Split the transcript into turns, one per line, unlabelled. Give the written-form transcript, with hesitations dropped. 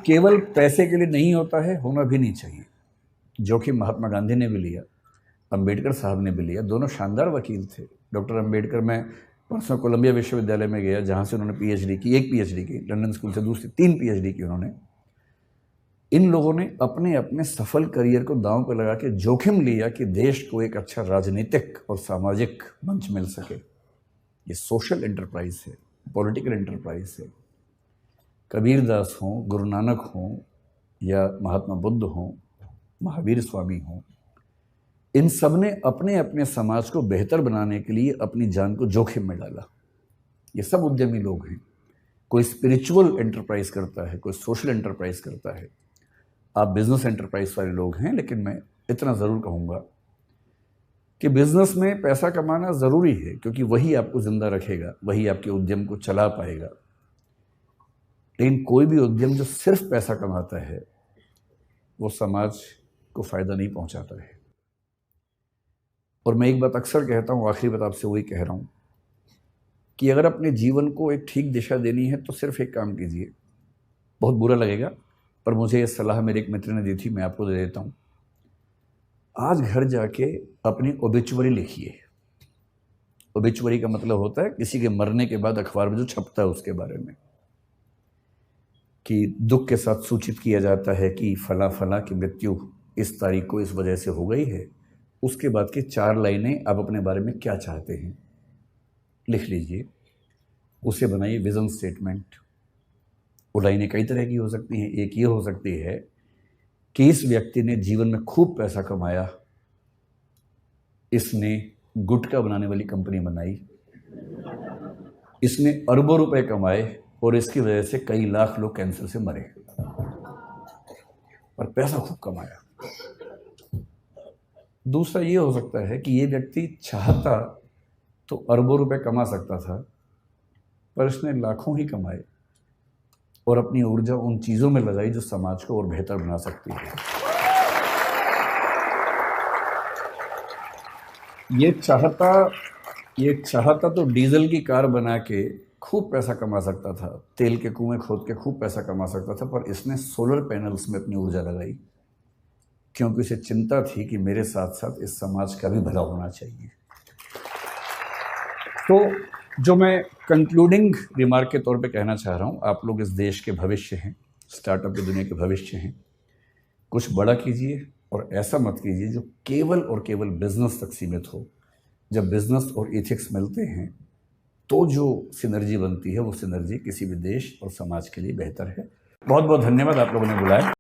केवल पैसे के लिए नहीं होता है, होना भी नहीं चाहिए। जोखिम महात्मा गांधी ने भी लिया, अंबेडकर साहब ने भी लिया, दोनों शानदार वकील थे। डॉक्टर अंबेडकर, मैं परसों कोलंबिया विश्वविद्यालय में गया जहाँ से उन्होंने पीएचडी की, एक पीएचडी की, लंदन स्कूल से दूसरी 3 पीएचडी की उन्होंने। इन लोगों ने अपने अपने सफल करियर को दांव पर लगा के जोखिम लिया कि देश को एक अच्छा राजनीतिक और सामाजिक मंच मिल सके। ये सोशल एंटरप्राइज है, पॉलिटिकल एंटरप्राइज है। कबीरदास हों, गुरु नानक हों, या महात्मा बुद्ध हों, महावीर स्वामी हों, इन सब ने अपने अपने समाज को बेहतर बनाने के लिए अपनी जान को जोखिम में डाला। ये सब उद्यमी लोग हैं। कोई स्पिरिचुअल एंटरप्राइज करता है, कोई सोशल एंटरप्राइज करता है। आप बिजनेस एंटरप्राइज वाले लोग हैं, लेकिन मैं इतना ज़रूर कहूँगा कि बिजनेस में पैसा कमाना ज़रूरी है, क्योंकि वही आपको ज़िंदा रखेगा, वही आपके उद्यम को चला पाएगा। लेकिन कोई भी उद्यम जो सिर्फ पैसा कमाता है वो समाज को फ़ायदा नहीं पहुंचाता है। और मैं एक बात अक्सर कहता हूँ, आखिरी बात आपसे वही कह रहा हूँ कि अगर अपने जीवन को एक ठीक दिशा देनी है तो सिर्फ एक काम कीजिए। बहुत बुरा लगेगा, पर मुझे ये सलाह मेरे एक मित्र ने दी थी, मैं आपको दे देता हूँ। आज घर जाके अपनी ओबिचुअरी लिखिए। ओबिचुअरी का मतलब होता है किसी के मरने के बाद अखबार में जो छपता है उसके बारे में, कि दुख के साथ सूचित किया जाता है कि फला फला की मृत्यु इस तारीख को इस वजह से हो गई है। उसके बाद की 4 लाइनें आप अपने बारे में क्या चाहते हैं लिख लीजिए, उसे बनाइए विजन स्टेटमेंट। वो लाइनें कई तरह की हो सकती हैं। एक ये हो सकती है कि इस व्यक्ति ने जीवन में खूब पैसा कमाया, इसने गुटखा बनाने वाली कंपनी बनाई, इसने अरबों रुपए कमाए और इसकी वजह से कई लाख लोग कैंसर से मरे, और पैसा खूब कमाया। दूसरा ये हो सकता है कि ये व्यक्ति चाहता तो अरबों रुपए कमा सकता था, पर इसने लाखों ही कमाए और अपनी ऊर्जा उन चीज़ों में लगाई जो समाज को और बेहतर बना सकती है। ये चाहता तो डीजल की कार बना के खूब पैसा कमा सकता था, तेल के कुएं खोद के खूब पैसा कमा सकता था, पर इसने सोलर पैनल्स में अपनी ऊर्जा लगाई, क्योंकि उसे चिंता थी कि मेरे साथ साथ इस समाज का भी भला होना चाहिए। तो जो मैं कंक्लूडिंग रिमार्क के तौर पे कहना चाह रहा हूँ, आप लोग इस देश के भविष्य हैं, स्टार्टअप की दुनिया के भविष्य हैं। कुछ बड़ा कीजिए और ऐसा मत कीजिए जो केवल और केवल बिजनेस तक सीमित हो। जब बिजनेस और एथिक्स मिलते हैं तो जो सिनर्जी बनती है, वो सिनर्जी किसी भी देश और समाज के लिए बेहतर है। बहुत बहुत धन्यवाद, आप लोगों ने बुलाया।